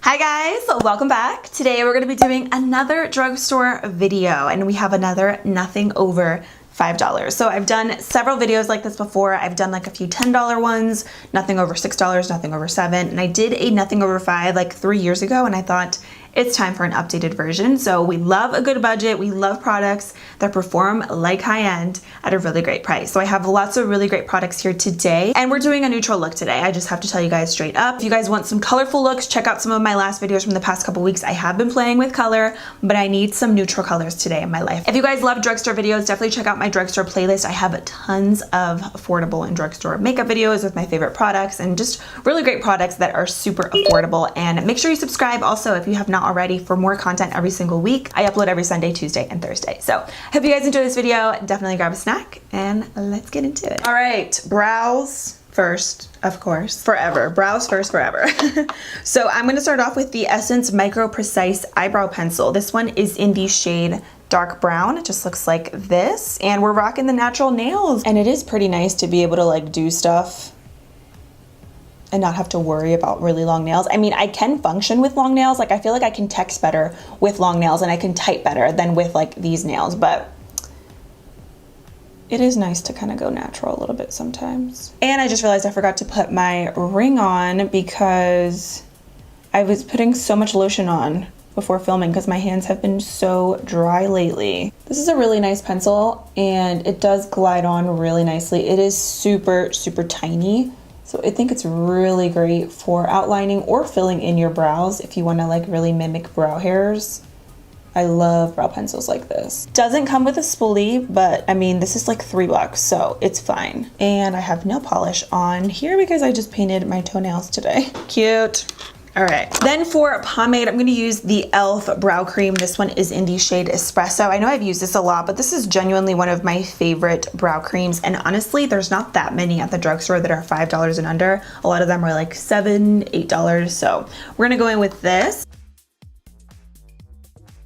Hi guys, welcome back. Today we're going to be doing another drugstore video and we have another nothing over $5. So I've done several videos like this before. I've done like a few $10 ones, nothing over $6, nothing over $7, and I did a nothing over $5 like 3 years ago, and I thought it's time for an updated version. So we love a good budget. We love products that perform like high end at a really great price. So I have lots of really great products here today, and we're doing a neutral look today. I just have to tell you guys straight up. If you guys want some colorful looks, check out some of my last videos from the past couple weeks. I have been playing with color, but I need some neutral colors today in my life. If you guys love drugstore videos, definitely check out my drugstore playlist. I have tons of affordable and drugstore makeup videos with my favorite products and just really great products that are super affordable. And make sure you subscribe also if you have not already for more content every single week. I upload every Sunday, Tuesday, and Thursday. So hope you guys enjoy this video. Definitely grab a snack and let's get into it. All right, brows first, of course, forever. Brows first, forever. So I'm gonna start off with the Essence Micro Precise Eyebrow Pencil. This one is in the shade dark brown. It just looks like this, and we're rocking the natural nails. And it is pretty nice to be able to like do stuff and not have to worry about really long nails. I mean, I can function with long nails. Like I feel like I can text better with long nails and I can type better than with like these nails, but it is nice to kind of go natural a little bit sometimes. And I just realized I forgot to put my ring on because I was putting so much lotion on before filming because my hands have been so dry lately. This is a really nice pencil and it does glide on really nicely. It is super, super tiny. So I think it's really great for outlining or filling in your brows if you want to like really mimic brow hairs. I love brow pencils like this. Doesn't come with a spoolie, but I mean, this is like $3, so it's fine. And I have nail polish on here because I just painted my toenails today. Cute. All right, then for pomade, I'm gonna use the e.l.f. brow cream. This one is in the shade Espresso. I know I've used this a lot, but this is genuinely one of my favorite brow creams. And honestly, there's not that many at the drugstore that are $5 and under. A lot of them are like $7, $8. So we're gonna go in with this.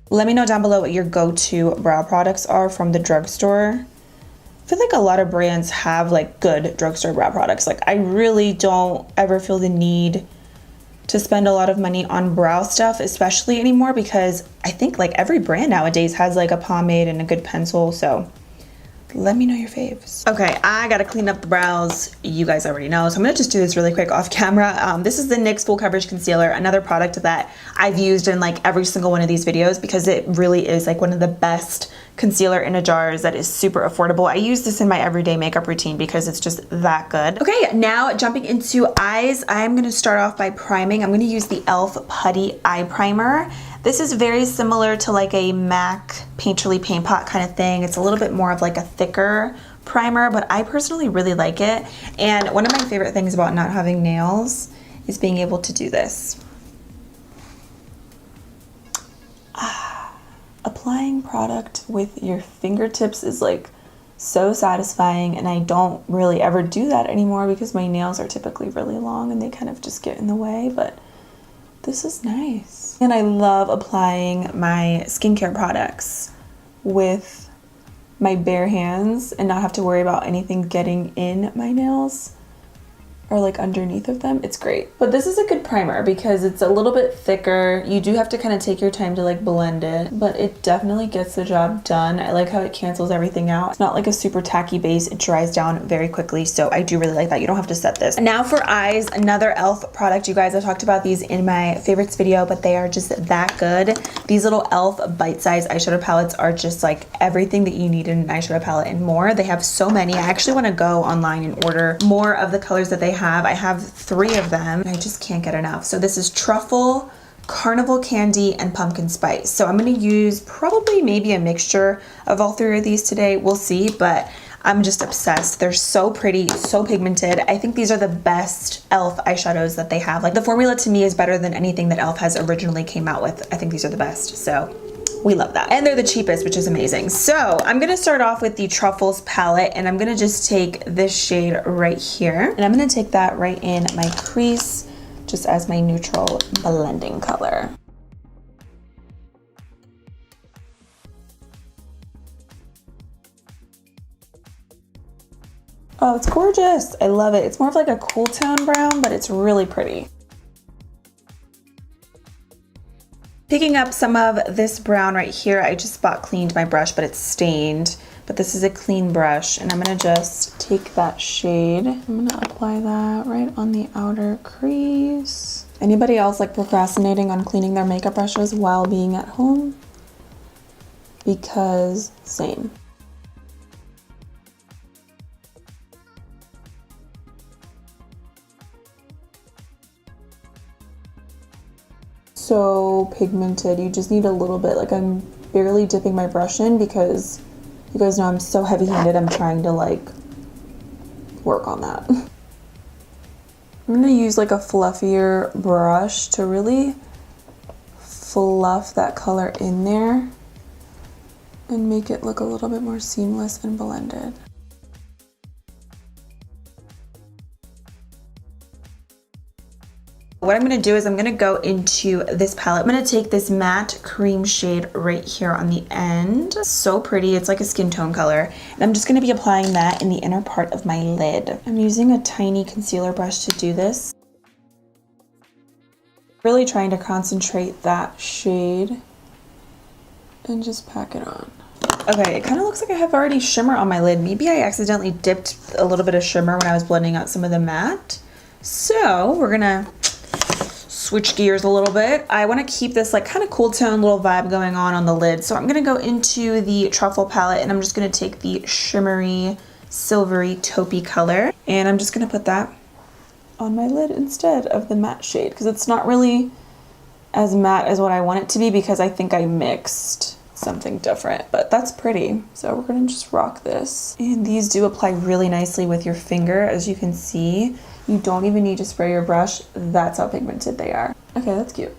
Let me know down below what your go-to brow products are from the drugstore. I feel like a lot of brands have like good drugstore brow products. Like I really don't ever feel the need to spend a lot of money on brow stuff, especially anymore, because I think like every brand nowadays has like a pomade and a good pencil. So let me know your faves. Okay, I gotta clean up the brows. You guys already know, so I'm gonna just do this really quick off camera. This is the NYX Full Coverage Concealer, another product that I've used in like every single one of these videos because it really is like one of the best concealer in a jars that is super affordable. I use this in my everyday makeup routine because it's just that good. Okay, now jumping into eyes, I'm gonna start off by priming. I'm gonna use the e.l.f. Putty Eye Primer. This is very similar to like a MAC Painterly Paint Pot kind of thing. It's a little bit more of like a thicker primer, but I personally really like it. And one of my favorite things about not having nails is being able to do this. Applying product with your fingertips is like so satisfying, and I don't really ever do that anymore because my nails are typically really long and they kind of just get in the way, but this is nice. And I love applying my skincare products with my bare hands and not have to worry about anything getting in my nails or like underneath of them. It's great. But this is a good primer because it's a little bit thicker. You do have to kind of take your time to like blend it, but it definitely gets the job done. I like how it cancels everything out. It's not like a super tacky base. It dries down very quickly, so I do really like that. You don't have to set this. Now for eyes, another e.l.f. product. You guys, I talked about these in my favorites video, but they are just that good. These little e.l.f. bite-sized eyeshadow palettes are just like everything that you need in an eyeshadow palette and more. They have so many. I actually want to go online and order more of the colors that they have. I have 3 of them. I just can't get enough. So this is Truffle, Carnival Candy, and Pumpkin Spice. So I'm going to use probably maybe a mixture of all 3 of these today. We'll see, but I'm just obsessed. They're so pretty, so pigmented. I think these are the best e.l.f. eyeshadows that they have. Like the formula to me is better than anything that e.l.f. has originally came out with. I think these are the best. So we love that. And they're the cheapest, which is amazing. So I'm gonna start off with the Truffles palette, and I'm gonna just take this shade right here, and I'm gonna take that right in my crease just as my neutral blending color. Oh, it's gorgeous. I love it. It's more of like a cool tone brown, but it's really pretty. Picking up some of this brown right here. I just spot cleaned my brush, but it's stained. But this is a clean brush, and I'm gonna just take that shade. I'm gonna apply that right on the outer crease. Anybody else like procrastinating on cleaning their makeup brushes while being at home? Because same. So pigmented, you just need a little bit. Like, I'm barely dipping my brush in because you guys know I'm so heavy-handed. I'm trying to like work on that. I'm gonna use like a fluffier brush to really fluff that color in there and make it look a little bit more seamless and blended. What I'm gonna do is I'm gonna go into this palette. I'm gonna take this matte cream shade right here on the end. So pretty, it's like a skin tone color. And I'm just gonna be applying that in the inner part of my lid. I'm using a tiny concealer brush to do this. Really trying to concentrate that shade and just pack it on. Okay, it kind of looks like I have already shimmer on my lid. Maybe I accidentally dipped a little bit of shimmer when I was blending out some of the matte. So we're gonna switch gears a little bit. I want to keep this like kind of cool tone little vibe going on the lid. So I'm going to go into the Truffle palette and I'm just going to take the shimmery, silvery, taupey color. And I'm just going to put that on my lid instead of the matte shade because it's not really as matte as what I want it to be because I think I mixed something different, but that's pretty. So we're going to just rock this. And these do apply really nicely with your finger, as you can see. You don't even need to spray your brush. That's how pigmented they are. Okay, that's cute.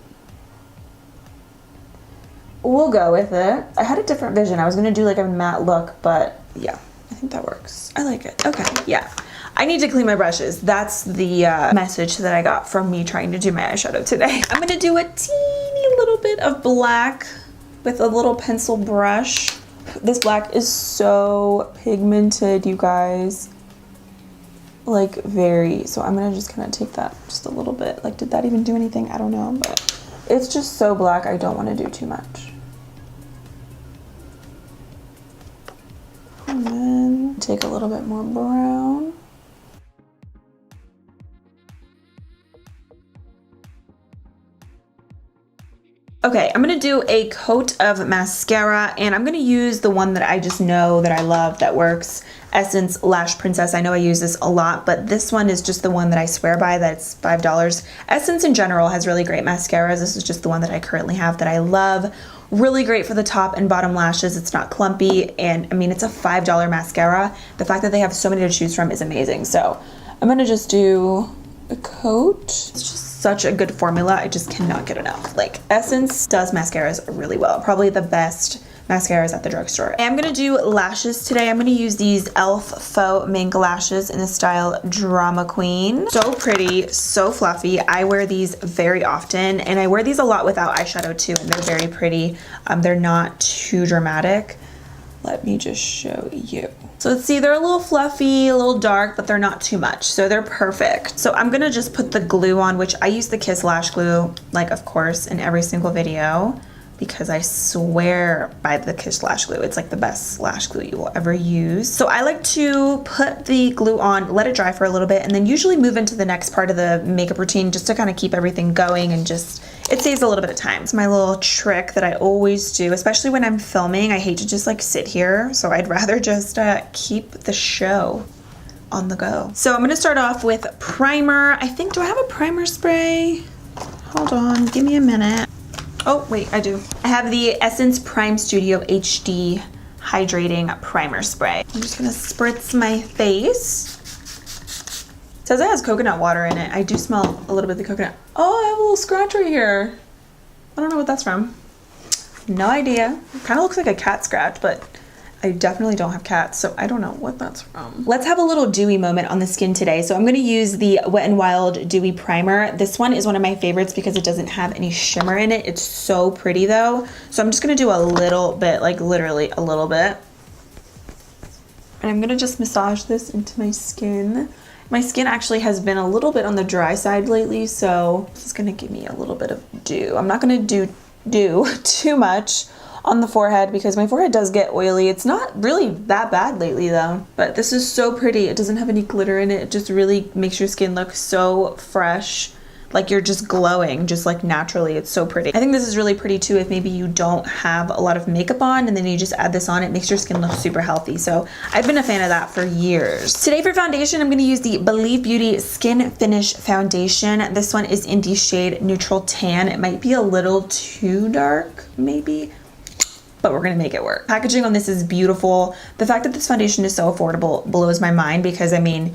We'll go with it. I had a different vision. I was gonna do like a matte look, but yeah, I think that works. I like it. Okay, yeah. I need to clean my brushes. That's the message that I got from me trying to do my eyeshadow today. I'm gonna do a teeny little bit of black with a little pencil brush. This black is so pigmented, you guys. Like very, so I'm gonna just kind of take that just a little bit. Like, did that even do anything? I don't know, but it's just so black. I don't want to do too much. And then take a little bit more brown. Okay, I'm gonna do a coat of mascara and I'm gonna use the one that I just know that I love that works. Essence Lash Princess. I know I use this a lot, but this one is just the one that I swear by. That's $5. Essence in general has really great mascaras. This is just the one that I currently have that I love. Really great for the top and bottom lashes. It's not clumpy, and I mean, it's a $5 mascara. The fact that they have so many to choose from is amazing. So I'm gonna just do a coat. It's just such a good formula. I just cannot get enough. Like, Essence does mascaras really well. Probably the best mascaras at the drugstore. I'm gonna do lashes today. I'm gonna use these e.l.f. faux mink lashes in the style Drama Queen. So pretty, so fluffy. I wear these very often, and I wear these a lot without eyeshadow too, and they're very pretty. They're not too dramatic. Let me just show you. So let's see, they're a little fluffy, a little dark, but they're not too much, so they're perfect. So I'm gonna just put the glue on, which I use the Kiss Lash Glue, like, of course, in every single video, because I swear by the Kiss Lash Glue. It's like the best lash glue you will ever use. So I like to put the glue on, let it dry for a little bit, and then usually move into the next part of the makeup routine just to kind of keep everything going, and just, it saves a little bit of time. It's my little trick that I always do, especially when I'm filming. I hate to just like sit here, so I'd rather just keep the show on the go. So I'm gonna start off with primer. I think, do I have a primer spray? Hold on, give me a minute. Oh, wait, I do. I have the Essence Prime Studio HD Hydrating Primer Spray. I'm just gonna spritz my face. It says it has coconut water in it. I do smell a little bit of the coconut. Oh, I have a little scratch right here. I don't know what that's from. No idea. It kind of looks like a cat scratch, but I definitely don't have cats, so I don't know what that's from. Let's have a little dewy moment on the skin today. So I'm gonna use the Wet n Wild Dewy Primer. This one is one of my favorites because it doesn't have any shimmer in it. It's so pretty though. So I'm just gonna do a little bit, like literally a little bit. And I'm gonna just massage this into my skin. My skin actually has been a little bit on the dry side lately, so this is gonna give me a little bit of dew. I'm not gonna do do too much on the forehead because my forehead does get oily. It's not really that bad lately though, but this is so pretty. It doesn't have any glitter in it. It just really makes your skin look so fresh, like you're just glowing, just like naturally. It's so pretty. I think this is really pretty too if maybe you don't have a lot of makeup on and then you just add this on. It makes your skin look super healthy. So I've been a fan of that for years. Today for foundation, I'm gonna use the Believe Beauty Skin Finish Foundation. This one is in the shade Neutral Tan. It might be a little too dark, maybe, but we're gonna make it work. Packaging on this is beautiful. The fact that this foundation is so affordable blows my mind because I mean,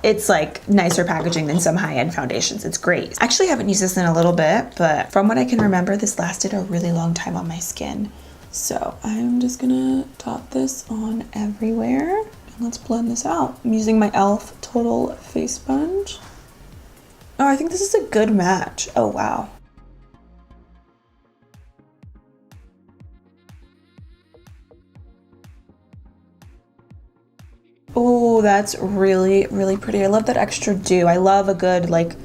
it's like nicer packaging than some high-end foundations. It's great. I actually haven't used this in a little bit, but from what I can remember, this lasted a really long time on my skin. So I'm just gonna dot this on everywhere and let's blend this out. I'm using my e.l.f. Total Face Sponge. Oh, I think this is a good match. Oh, wow. Oh, that's really, really pretty. I love that extra dew. I love a good like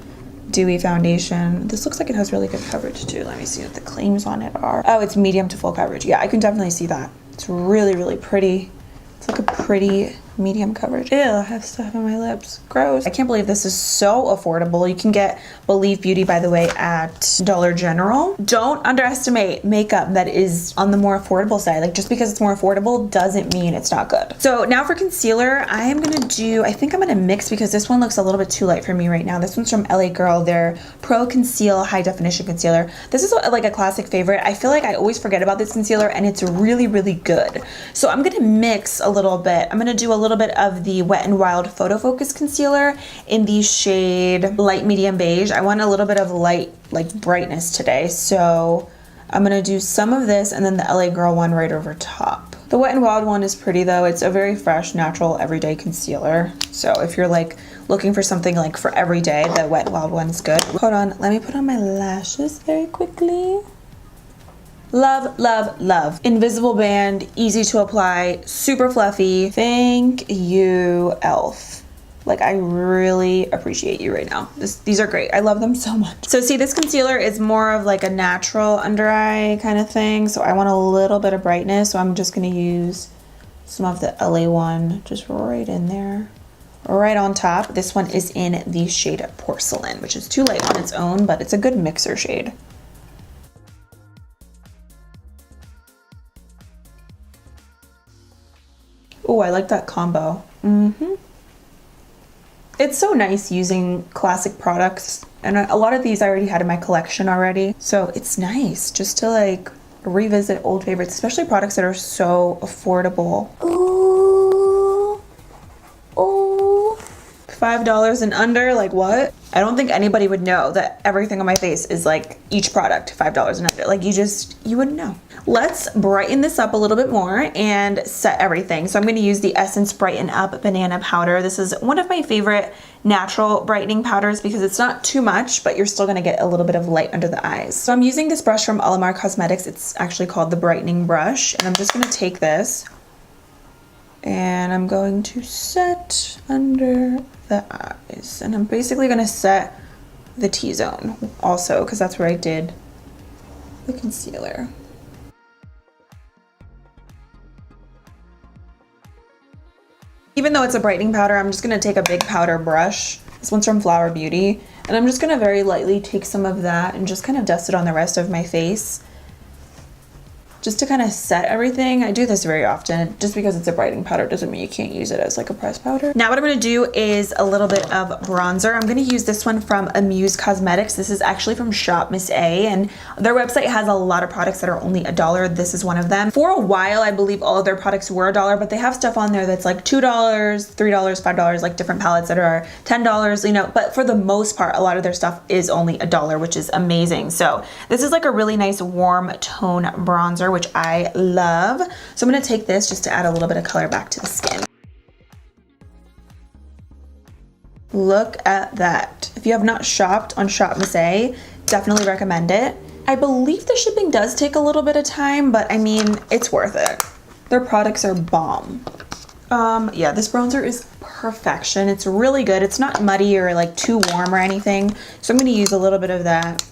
dewy foundation. This looks like it has really good coverage too. Let me see what the claims on it are. Oh, it's medium to full coverage. Yeah, I can definitely see that. It's really, really pretty. It's like a pretty medium coverage. Ew, I have stuff on my lips. Gross. I can't believe this is so affordable. You can get Believe Beauty, by the way, at Dollar General. Don't underestimate makeup that is on the more affordable side. Like just because it's more affordable doesn't mean it's not good. So now for concealer, I am gonna do, I think I'm gonna mix because this one looks a little bit too light for me right now. This one's from LA Girl, their Pro Conceal High Definition Concealer. This is like a classic favorite. I feel like I always forget about this concealer and it's really, really good. So I'm gonna mix a little bit. I'm gonna do a little bit of the Wet n Wild Photo Focus Concealer in the shade Light Medium Beige. I want a little bit of light, like brightness today. So I'm gonna do some of this and then the LA Girl one right over top. The Wet n Wild one is pretty though. It's a very fresh, natural, everyday concealer. So if you're like looking for something like for every day, the Wet n Wild one is good. Hold on, let me put on my lashes very quickly. Love, love, love. Invisible band, easy to apply, super fluffy. Thank you, e.l.f. Like I really appreciate you right now. These are great. I love them so much. So see, this concealer is more of like a natural under eye kind of thing. So I want a little bit of brightness. So I'm just gonna use some of the LA one just right in there, right on top. This one is in the shade Porcelain, which is too light on its own, but it's a good mixer shade. Oh, I like that combo. It's so nice using classic products, and a lot of these I already had in my collection already. So it's nice just to like revisit old favorites, especially products that are so affordable. Ooh, ooh. $5 and under, like what? I don't think anybody would know that everything on my face is like each product $5 and under. Like you wouldn't know. Let's brighten this up a little bit more and set everything. So I'm gonna use the Essence Brighten Up Banana Powder. This is one of my favorite natural brightening powders because it's not too much, but you're still gonna get a little bit of light under the eyes. So I'm using this brush from Alamar Cosmetics. It's actually called the Brightening Brush. And I'm just gonna take this and I'm going to set under the eyes. And I'm basically gonna set the T-zone also because that's where I did the concealer. Even though it's a brightening powder, I'm just gonna take a big powder brush. This one's from Flower Beauty. And I'm just gonna very lightly take some of that and just kind of dust it on the rest of my face, just to kind of set everything. I do this very often. Just because it's a brightening powder doesn't mean you can't use it as like a pressed powder. Now what I'm gonna do is a little bit of bronzer. I'm gonna use this one from Amuse Cosmetics. This is actually from Shop Miss A, and their website has a lot of products that are only $1. This is one of them. For a while, I believe all of their products were $1, but they have stuff on there that's like $2, $3, $5, like different palettes that are $10, you know, but for the most part, a lot of their stuff is only $1, which is amazing. So this is like a really nice warm tone bronzer, which I love. So I'm gonna take this just to add a little bit of color back to the skin. Look at that. If you have not shopped on Shop Miss A, definitely recommend it. I believe the shipping does take a little bit of time, but I mean, it's worth it. Their products are bomb. Yeah, this bronzer is perfection. It's really good. It's not muddy or like too warm or anything. So I'm gonna use a little bit of that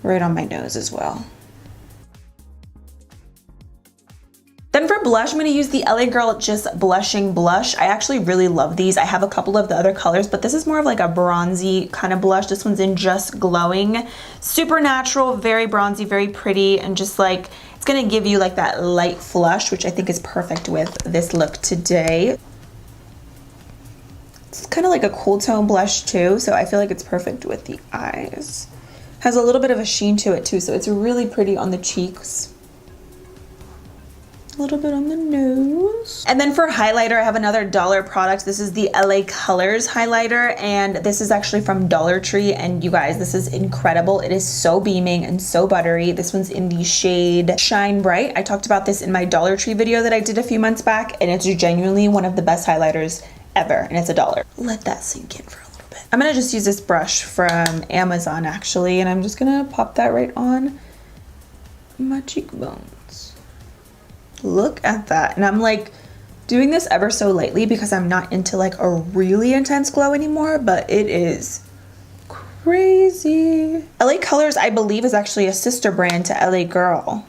right on my nose as well. for blush, I'm gonna use the LA Girl Just Blushing Blush. I actually really love these. I have a couple of the other colors, but this is more of like a bronzy kind of blush. This one's in Just Glowing. Super natural, very bronzy, very pretty, and just like, it's gonna give you like that light flush, which I think is perfect with this look today. It's kind of like a cool tone blush too, so I feel like it's perfect with the eyes. Has a little bit of a sheen to it too, so it's really pretty on the cheeks. A little bit on the nose. And then for highlighter, I have another dollar product. This is the LA Colors highlighter, and this is actually from Dollar Tree, and you guys, this is incredible. It is so beaming and so buttery. This one's in the shade Shine Bright. I talked about this in my Dollar Tree video that I did a few months back, and it's genuinely one of the best highlighters ever, and it's $1. Let that sink in for a little bit. I'm gonna just use this brush from Amazon actually, and I'm just gonna pop that right on my cheekbones. Look at that. And I'm like doing this ever so lightly because I'm not into like a really intense glow anymore, but it is crazy. LA Colors, I believe, is actually a sister brand to LA Girl,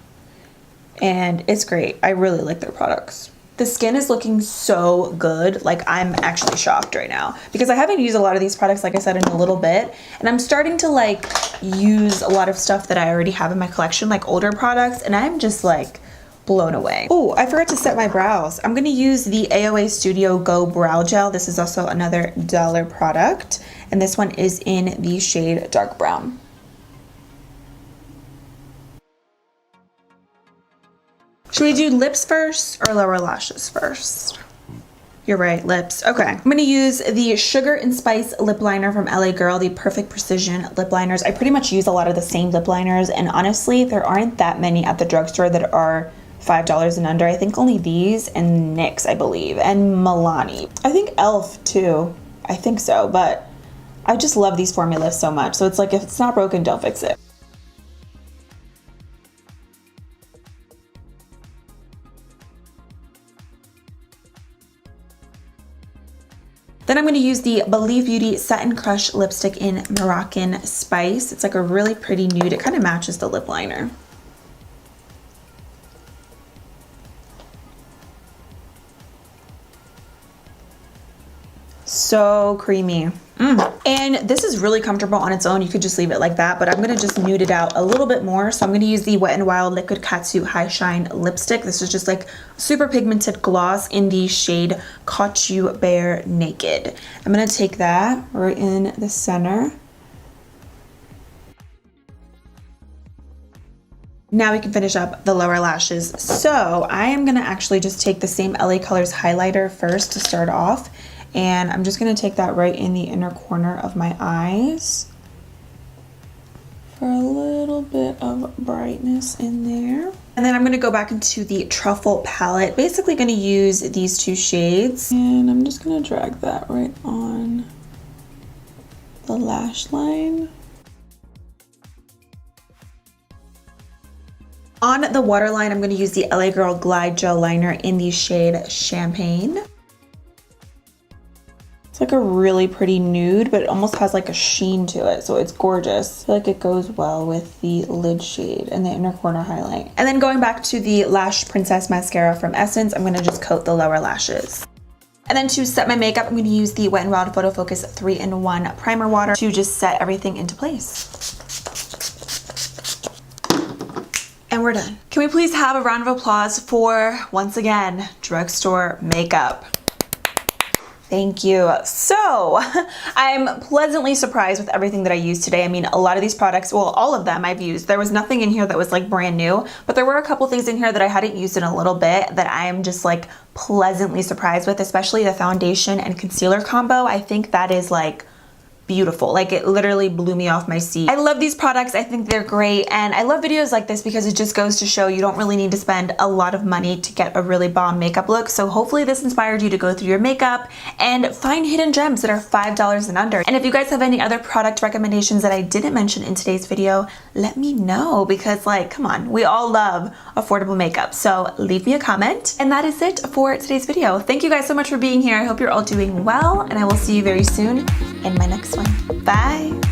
and it's great. I really like their products. The skin is looking so good. Like, I'm actually shocked right now because I haven't used a lot of these products, like I said, in a little bit, and I'm starting to like use a lot of stuff that I already have in my collection, like older products, and I'm just like blown away. Oh, I forgot to set my brows. I'm gonna use the AOA Studio Go Brow Gel. This is also another dollar product, and this one is in the shade Dark Brown. Should we do lips first or lower lashes first? You're right, lips. Okay, I'm gonna use the Sugar and Spice lip liner from LA Girl, the Perfect Precision lip liners. I pretty much use a lot of the same lip liners, and honestly, there aren't that many at the drugstore that are $5 and under. I think only these and NYX, I believe, and Milani. I think e.l.f. too. I think so, but I just love these formulas so much. So it's like, if it's not broken, don't fix it. Then I'm going to use the Believe Beauty Satin Crush lipstick in Moroccan Spice. It's like a really pretty nude. It kind of matches the lip liner. So creamy. And this is really comfortable on its own. You could just leave it like that, but I'm gonna just nude it out a little bit more. So I'm gonna use the Wet n Wild Liquid Katsu High Shine lipstick. This is just like super pigmented gloss in the shade Caught You Bare Naked. I'm gonna take that right in the center. Now we can finish up the lower lashes. So I am gonna actually just take the same LA Colors highlighter first to start off. And I'm just gonna take that right in the inner corner of my eyes for a little bit of brightness in there. And then I'm gonna go back into the Truffle palette, basically gonna use these two shades. And I'm just gonna drag that right on the lash line. On the waterline, I'm gonna use the LA Girl Glide Gel Liner in the shade Champagne. It's like a really pretty nude, but it almost has like a sheen to it, so it's gorgeous. I feel like it goes well with the lid shade and the inner corner highlight. And then going back to the Lash Princess mascara from Essence, I'm gonna just coat the lower lashes. And then to set my makeup, I'm gonna use the Wet n Wild Photo Focus 3-in-1 Primer Water to just set everything into place. And we're done. Can we please have a round of applause for, once again, drugstore makeup? Thank you. So I'm pleasantly surprised with everything that I used today. I mean, a lot of these products, well, all of them I've used. There was nothing in here that was like brand new, but there were a couple things in here that I hadn't used in a little bit that I am just like pleasantly surprised with, especially the foundation and concealer combo. I think that is like beautiful. Like, it literally blew me off my seat. I love these products. I think they're great, and I love videos like this because it just goes to show you don't really need to spend a lot of money to get a really bomb makeup look. So hopefully this inspired you to go through your makeup and find hidden gems that are $5 and under. And if you guys have any other product recommendations that I didn't mention in today's video, let me know, because like, come on, we all love affordable makeup. So leave me a comment. And that is it for today's video. Thank you guys so much for being here. I hope you're all doing well, and I will see you very soon in my next one. Bye.